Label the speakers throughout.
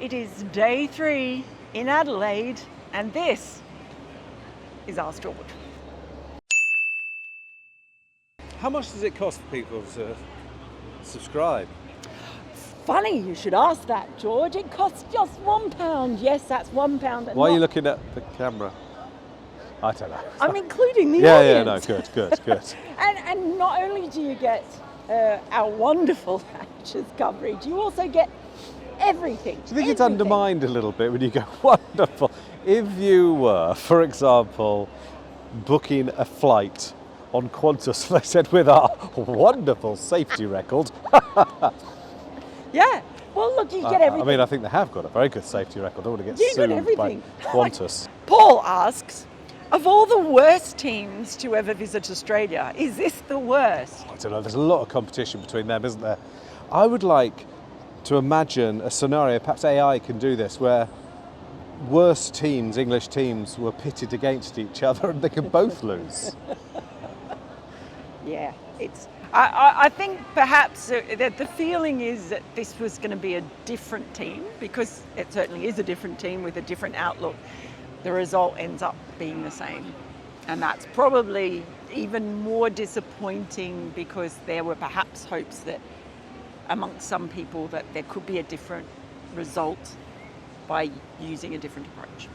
Speaker 1: It is day 3 in Adelaide, and this is Ask George.
Speaker 2: How much does it cost for people to subscribe?
Speaker 1: Funny you should ask that, George. It costs just £1. Yes, that's £1.
Speaker 2: Why are you looking at the camera? I don't know.
Speaker 1: I'm including the
Speaker 2: Yeah, no,
Speaker 1: audience.
Speaker 2: good.
Speaker 1: And not only do you get our wonderful Ashes coverage, you also get everything.
Speaker 2: Do you think it's undermined a little bit when you go, wonderful? If you were, for example, booking a flight on Qantas, they said, with our wonderful safety record.
Speaker 1: Yeah. Well, look, you get everything.
Speaker 2: I mean, I think they have got a very good safety record. I don't want to get
Speaker 1: You get
Speaker 2: sued by
Speaker 1: everything.
Speaker 2: Qantas.
Speaker 1: Paul asks, of all the worst teams to ever visit Australia, is this the worst?
Speaker 2: I don't know, there's a lot of competition between them, isn't there? I would like to imagine a scenario, perhaps AI can do this, where worse teams, English teams, were pitted against each other and they could both lose.
Speaker 1: Yeah, I think perhaps that the feeling is that this was going to be a different team, because it certainly is a different team with a different outlook. The result ends up being the same. And that's probably even more disappointing, because there were perhaps hopes that amongst some people that there could be a different result by using a different approach.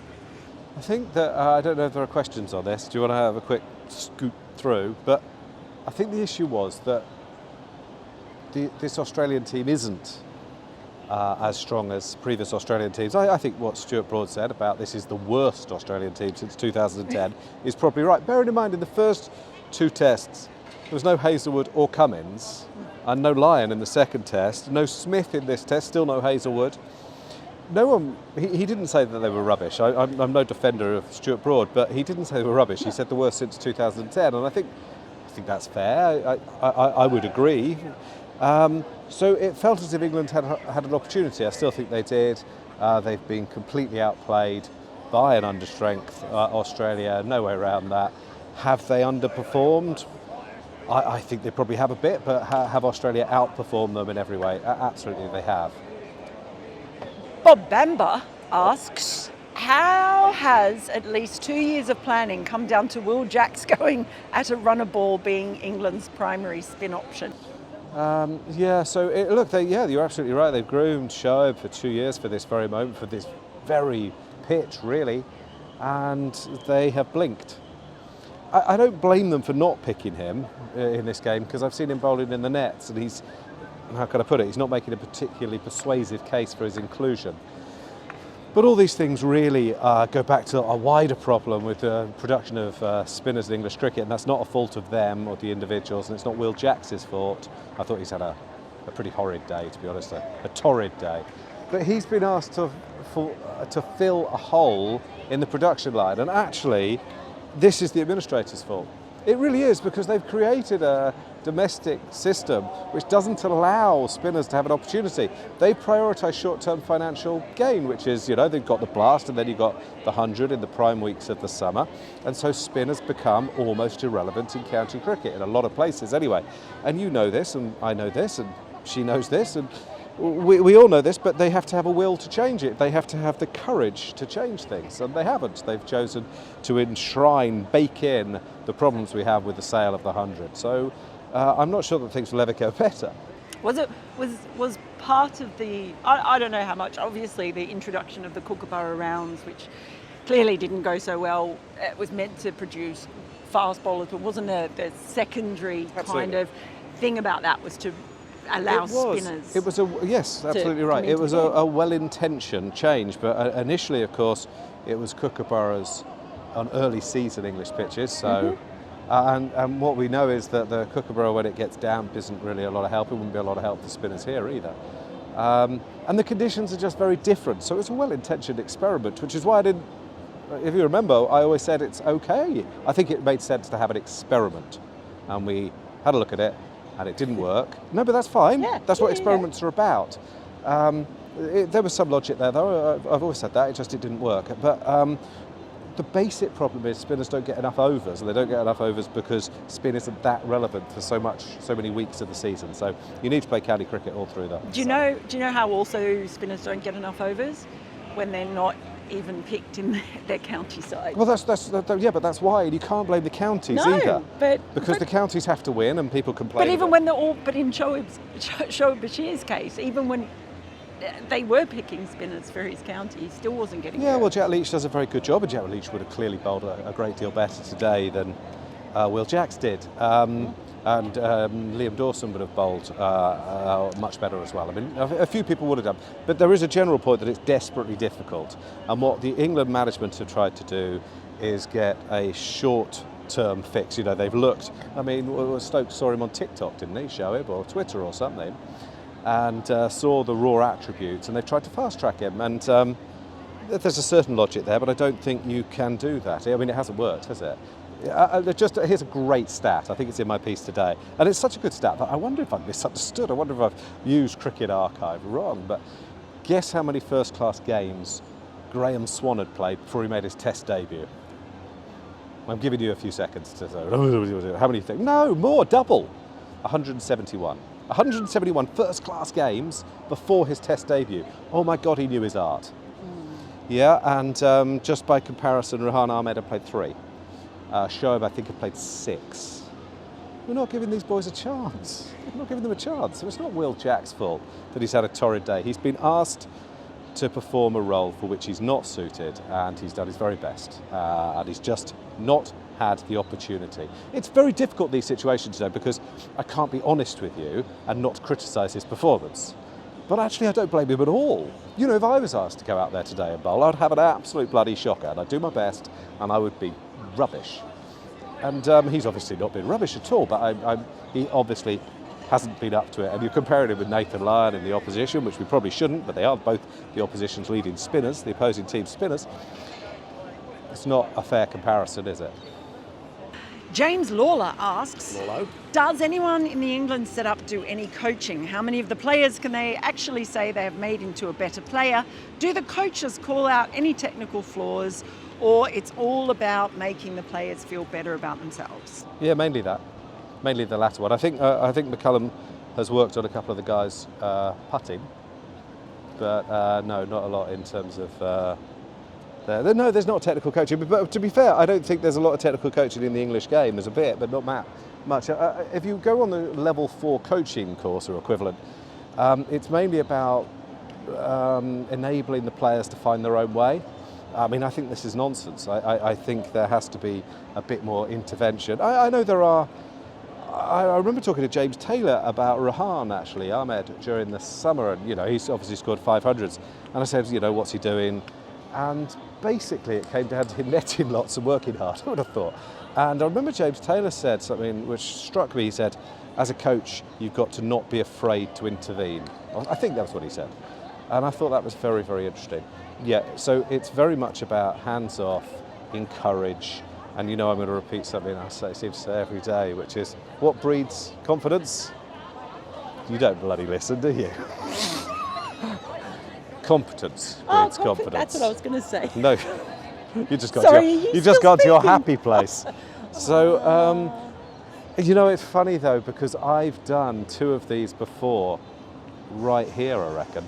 Speaker 2: I think that, I don't know if there are questions on this, do you want to have a quick scoot through? But I think the issue was that this Australian team isn't as strong as previous Australian teams. I think what Stuart Broad said about this is the worst Australian team since 2010 is probably right. Bearing in mind, in the first 2 tests, there was no Hazelwood or Cummins, and no Lyon in the second test, no Smith in this test, still no Hazelwood. No one, he didn't say that they were rubbish. I'm no defender of Stuart Broad, but he didn't say they were rubbish. He said the worst since 2010, and I think that's fair. I would agree. So it felt as if England had an opportunity. I still think they did. They've been completely outplayed by an understrength Australia, no way around that. Have they underperformed? I think they probably have a bit, but have Australia outperformed them in every way? Absolutely they have.
Speaker 1: Bob Bamber asks, how has at least 2 years of planning come down to Will Jacks going at a runner ball being England's primary spin option?
Speaker 2: You're absolutely right. They've groomed Shoaib for 2 years for this very moment, for this very pitch, really, and they have blinked. I don't blame them for not picking him in this game, because I've seen him bowling in the nets, and he's not making a particularly persuasive case for his inclusion. But all these things really go back to a wider problem with the production of spinners in English cricket, and that's not a fault of them or the individuals, and it's not Will Jacks' fault. I thought he's had a pretty horrid day, to be honest, a torrid day. But he's been asked to fill a hole in the production line, and actually, this is the administrator's fault. It really is, because they've created a domestic system which doesn't allow spinners to have an opportunity. They prioritise short-term financial gain, which is, they've got the blast and then you've got the 100 in the prime weeks of the summer. And so spinners become almost irrelevant in county cricket, in a lot of places anyway. And you know this, and I know this, and she knows this, and we all know this, but they have to have a will to change it. They have to have the courage to change things, and they haven't. They've chosen to bake in the problems we have with the sale of the 100. So I'm not sure that things will ever go better.
Speaker 1: Was part of the, I don't know how much, obviously the introduction of the Kookaburra rounds, which clearly didn't go so well, it was meant to produce fast bowlers, but wasn't the secondary kind of thing about that was to allow spinners.
Speaker 2: It was yes, absolutely right. It was a well-intentioned change, but initially, of course, it was Kookaburras on early season English pitches. So, and what we know is that the Kookaburra, when it gets damp, isn't really a lot of help. It wouldn't be a lot of help for spinners here either. And the conditions are just very different. So it's a well-intentioned experiment, which is why I didn't. If you remember, I always said it's okay. I think it made sense to have an experiment, and we had a look at it. And it didn't work. No, but that's fine.
Speaker 1: Yeah,
Speaker 2: that's what experiments are about. There was some logic there, though. I've always said that. It didn't work. But the basic problem is spinners don't get enough overs, and they don't get enough overs because spin isn't that relevant for so many weeks of the season. So you need to play county cricket all through that.
Speaker 1: Do you know how also spinners don't get enough overs? When they're not even picked in their county side.
Speaker 2: Well, but that's why. And you can't blame the counties
Speaker 1: No,
Speaker 2: either. Because the counties have to win, and people complain.
Speaker 1: But even when they're all, but in Shoaib Bashir's case, even when they were picking spinners for his county, he still wasn't getting.
Speaker 2: Yeah, well, Jack Leach does a very good job, and Jack Leach would have clearly bowled a great deal better today than Will Jacks did. And Liam Dawson would have bowled much better as well. I mean, a few people would have done. But there is a general point that it's desperately difficult. And what the England management have tried to do is get a short-term fix. You know, they've looked. I mean, Stokes saw him on TikTok, didn't he, Shoaib, or Twitter or something, and saw the raw attributes, and they've tried to fast-track him. And there's a certain logic there, but I don't think you can do that. I mean, it hasn't worked, has it? Here's a great stat. I think it's in my piece today, and it's such a good stat that I wonder if I've misunderstood. I wonder if I've used Cricket Archive wrong. But guess how many first-class games Graham Swan had played before he made his Test debut? I'm giving you a few seconds to say. How many you think? No, more, double. 171. 171 first-class games before his Test debut. Oh my God, he knew his art. Yeah, and just by comparison, Rehan Ahmed had played 3. Shoaib, I think, had played 6. We're not giving these boys a chance. We're not giving them a chance. So it's not Will Jack's fault that he's had a torrid day. He's been asked to perform a role for which he's not suited, and he's done his very best. And he's just not had the opportunity. It's very difficult, these situations, though, because I can't be honest with you and not criticise his performance. But actually, I don't blame him at all. You know, if I was asked to go out there today and bowl, I'd have an absolute bloody shocker, and I'd do my best, and I would be rubbish. And he's obviously not been rubbish at all, but he obviously hasn't been up to it. And you're comparing him with Nathan Lyon in the opposition, which we probably shouldn't, but they are both the opposition's leading spinners, the opposing team's spinners. It's not a fair comparison, is it?
Speaker 1: James Lawler asks,
Speaker 2: Lawlo.
Speaker 1: Does anyone in the England setup do any coaching? How many of the players can they actually say they have made into a better player? Do the coaches call out any technical flaws, or it's all about making the players feel better about themselves?
Speaker 2: Yeah, mainly that. Mainly the latter one. I think McCullum has worked on a couple of the guys putting, but no, not a lot in terms of... No, there's not technical coaching. But to be fair, I don't think there's a lot of technical coaching in the English game. There's a bit, but not much. If you go on the level 4 coaching course or equivalent, it's mainly about enabling the players to find their own way. I mean, I think this is nonsense. I think there has to be a bit more intervention. I know there are. I remember talking to James Taylor about Rehan, actually, Ahmed, during the summer, and he's obviously scored 500s. And I said, what's he doing? And basically it came down to him netting lots and working hard, I would have thought. And I remember James Taylor said something which struck me. He said, as a coach, you've got to not be afraid to intervene. I think that's what he said. And I thought that was very, very interesting. Yeah, so it's very much about hands off, encourage, and I'm going to repeat something I seem to say every day, which is, what breeds confidence? You don't bloody listen, do you? Competence breeds confidence.
Speaker 1: That's what I was going to say.
Speaker 2: No, you just got to your happy place. So, it's funny though, because I've done 2 of these before, right here, I reckon.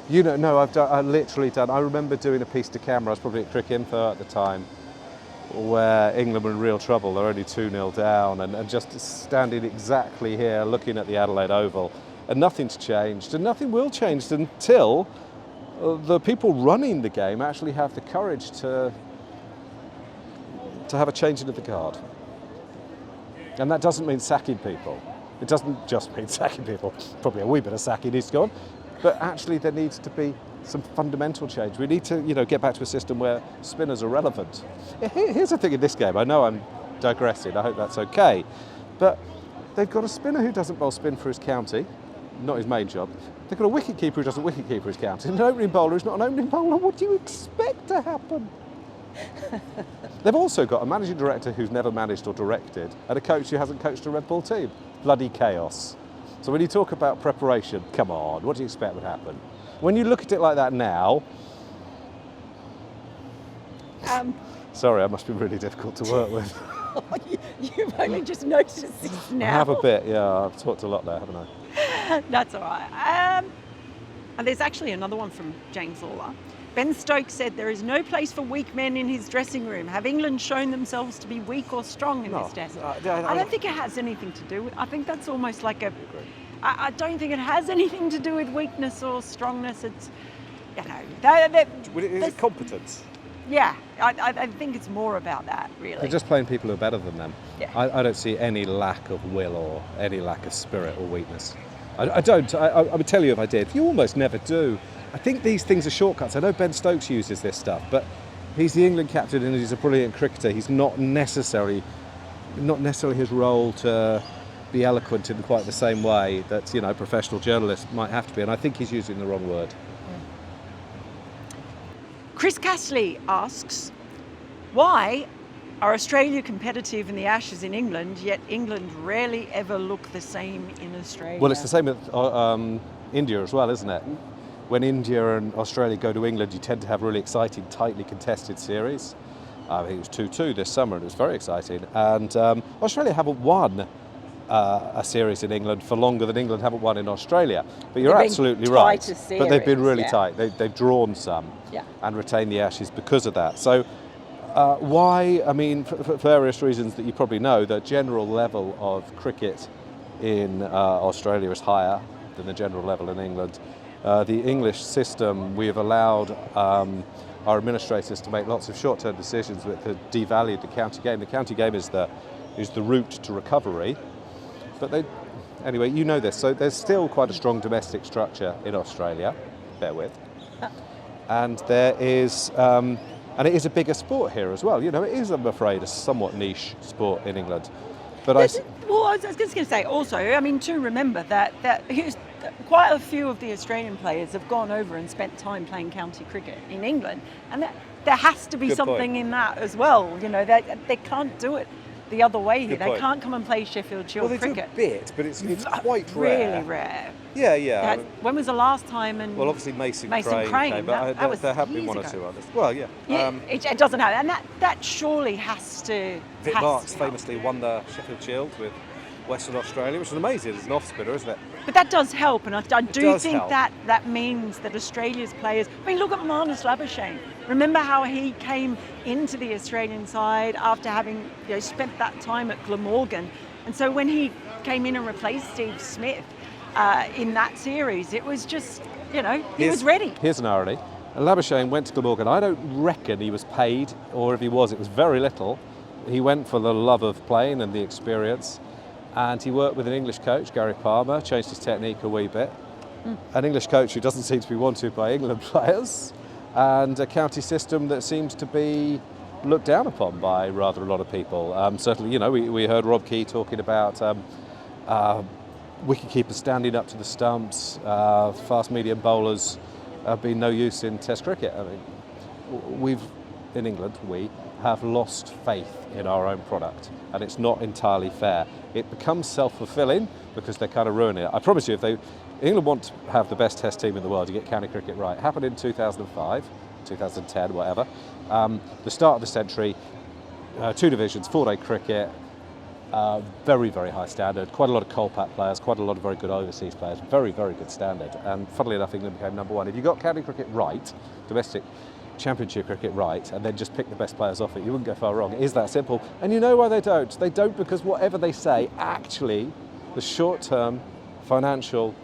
Speaker 2: I've literally done. I remember doing a piece to camera. I was probably at Cricket Info at the time, where England were in real trouble. They're only 2-0 down, and just standing exactly here, looking at the Adelaide Oval. And nothing's changed, and nothing will change until the people running the game actually have the courage to have a changing of the guard. And that doesn't mean sacking people. It doesn't just mean sacking people. Probably a wee bit of sacking needs to go on, but actually there needs to be some fundamental change. We need to, get back to a system where spinners are relevant. Here's the thing in this game. I know I'm digressing. I hope that's okay, but they've got a spinner who doesn't bowl spin for his county. Not his main job. They've got a wicket-keeper who doesn't wicket-keeper his county, and an opening bowler who's not an opening bowler. What do you expect to happen? They've also got a managing director who's never managed or directed, and a coach who hasn't coached a Red Bull team. Bloody chaos. So when you talk about preparation, come on, what do you expect would happen? When you look at it like that now, Sorry, I must be really difficult to work with.
Speaker 1: You've only just noticed this now.
Speaker 2: I have a bit, yeah. I've talked a lot there, haven't I?
Speaker 1: That's all right. And there's actually another one from James Lawler. Ben Stokes said there is no place for weak men in his dressing room. Have England shown themselves to be weak or strong in this test? I don't think it has anything to do with. I think that's almost like a. I don't think it has anything to do with weakness or strongness. It's, you know,
Speaker 2: Is it competence?
Speaker 1: Yeah, I think it's more about that, really.
Speaker 2: They're just playing people who are better than them.
Speaker 1: Yeah.
Speaker 2: I don't see any lack of will or any lack of spirit or weakness. I don't. I would tell you if I did. You almost never do. I think these things are shortcuts. I know Ben Stokes uses this stuff, but he's the England captain and he's a brilliant cricketer. He's not necessarily his role to be eloquent in quite the same way that, you know, professional journalists might have to be. And I think he's using the wrong word.
Speaker 1: Chris Castley asks, why are Australia competitive in the Ashes in England, yet England rarely ever look the same in Australia?
Speaker 2: Well, it's the same with India as well, isn't it? When India and Australia go to England, you tend to have really exciting, tightly contested series. I think it was 2-2 this summer, and it was very exciting. And Australia haven't won a series in England for longer than England haven't won in Australia. But you're absolutely right. But they've been really tight. They've drawn some and retained the Ashes because of that. So why? I mean, for various reasons that you probably know, the general level of cricket in Australia is higher than the general level in England. The English system, we have allowed our administrators to make lots of short-term decisions that have devalued the county game. The county game is the route to recovery. But anyway, you know this. So there's still quite a strong domestic structure in Australia. Bear with. And there is, and it is a bigger sport here as well. You know, it is, I'm afraid, a somewhat niche sport in England. But I
Speaker 1: was just going to say also, I mean, to remember that quite a few of the Australian players have gone over and spent time playing county cricket in England, and there has to be something in that as well. You know, they can't do it the other way here. They can't come and play Sheffield Shield cricket.
Speaker 2: Well, they do a bit, but it's quite rare.
Speaker 1: Really rare.
Speaker 2: Yeah.
Speaker 1: When was the last time?
Speaker 2: Well, obviously Mason Crane came, but there have been one or two others. Well, yeah.
Speaker 1: It doesn't happen, and that surely has to.
Speaker 2: Vic Marks famously won the Sheffield Shield with Western Australia, which is amazing as an off spinner, isn't it?
Speaker 1: But that does help, and I do think that means that Australia's players. I mean, look at Marnus Labuschagne. Remember how he came into the Australian side after having spent that time at Glamorgan, and so when he came in and replaced Steve Smith in that series, it was just he was ready.
Speaker 2: Here's an irony: Labuschagne went to Glamorgan. I don't reckon he was paid, or if he was, it was very little. He went for the love of playing and the experience. And he worked with an English coach, Gary Palmer, changed his technique a wee bit. An English coach who doesn't seem to be wanted by England players, and a county system that seems to be looked down upon by rather a lot of people. Certainly, we heard Rob Key talking about wicketkeepers standing up to the stumps, fast medium bowlers have been no use in Test cricket. I mean, in England, we have lost faith in our own product, and it's not entirely fair. It becomes self-fulfilling because they kind of ruin it. I promise you, if England want to have the best Test team in the world, to get county cricket right. It happened in 2005, 2010, whatever. The start of the century, 2 divisions, 4-day cricket, very, very high standard. Quite a lot of Colpack players, quite a lot of very good overseas players. Very, very good standard. And funnily enough, England became number 1. If you got county cricket right, domestic Championship cricket right, and then just pick the best players off it, you wouldn't go far wrong. It is that simple. And you know why they don't? They don't because whatever they say, actually, the short-term financial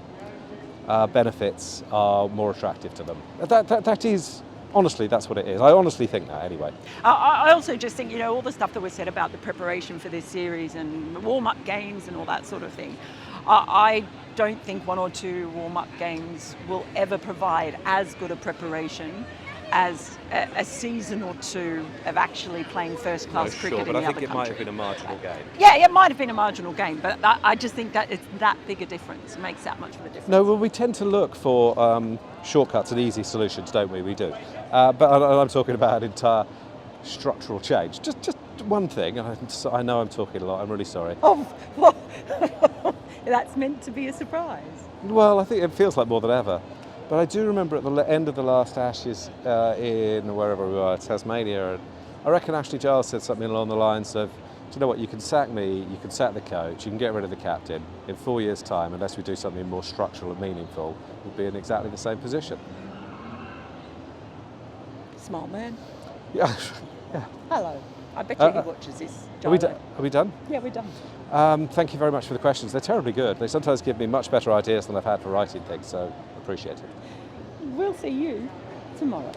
Speaker 2: benefits are more attractive to them. That is, honestly, that's what it is. I honestly think that anyway.
Speaker 1: I also just think, all the stuff that was said about the preparation for this series and the warm-up games and all that sort of thing, I don't think 1 or 2 warm-up games will ever provide as good a preparation as a season or 2 of actually playing first-class cricket in the other country.
Speaker 2: But I think it might have been a marginal game.
Speaker 1: Yeah, it might have been a marginal game, but I just think that it's that big a difference. It makes that much of a difference.
Speaker 2: No, well, we tend to look for shortcuts and easy solutions, don't we? We do. But I'm talking about an entire structural change. Just one thing. I know I'm talking a lot. I'm really sorry.
Speaker 1: Oh, well, that's meant to be a surprise.
Speaker 2: Well, I think it feels like more than ever. But I do remember at the end of the last Ashes in wherever we were, Tasmania, and I reckon Ashley Giles said something along the lines of, do you know what, you can sack me, you can sack the coach, you can get rid of the captain. In 4 years' time, unless we do something more structural and meaningful, we'll be in exactly the same position.
Speaker 1: Smart man.
Speaker 2: Yeah. Yeah.
Speaker 1: Hello. I bet you he watches this.
Speaker 2: Are we done?
Speaker 1: Yeah, we're done.
Speaker 2: Thank you very much for the questions. They're terribly good. They sometimes give me much better ideas than I've had for writing things, so appreciate it.
Speaker 1: We'll see you tomorrow.